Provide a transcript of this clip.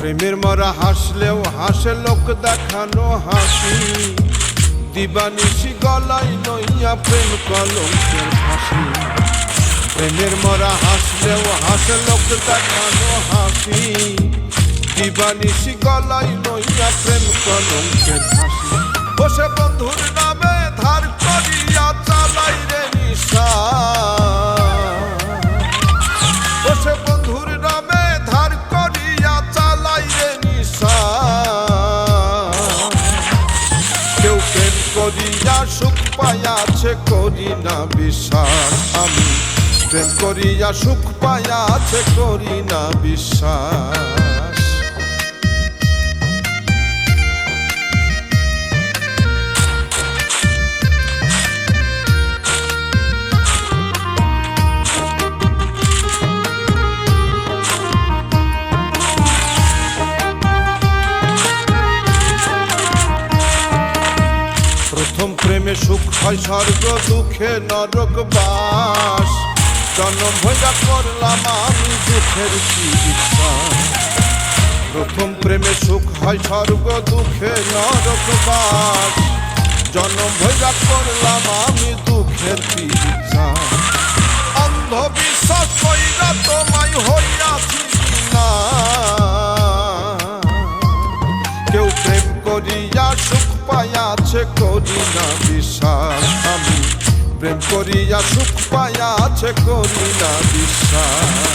প্রেমের মরা হাসলেও হাসে লোক দেখানো হাসি, দিবানিশি গলায় নইয়া প্রেম কলঙ্কের ফাঁসি। প্রেমের মরা হাসলেও হাসে লোক দেখানো হাসি, দিবানিশি গলায় নইয়া প্রেম কলঙ্কের ফাঁসি। বসে বন্ধুর নামে ধার করিয়া চালাই রে নিশা, বসে বন্ধুর নামে ধার করিয়া চালাই রে নিশা। কেউ প্রেম করিয়া সুখ পাইয়াছে করি না বিশ্বাস, আমি প্রেম করিয়া সুখ পাইয়াছে করি না বিশ্বাস। প্রথম প্রেমে সুখ হয় স্বর্গ, দুঃখে নরক বাস। জন্ম ভৈরা করলাম আমি দুঃখের চিকিৎসা। প্রথম প্রেমে সুখ হয় স্বর্গ, দুঃখে নরক বাস। জন্ম ভৈরা করলাম আমি দুঃখের চিকিৎসা। অন্ধবিশ্বাস কইরা তোমায় হইয়াছি না, কেউ প্রেম করিয়া সুখ পাইয়াছে করি না বিশ্বাস, আমি প্রেম করিয়া সুখ পাইয়াছে করি না বিশ্বাস।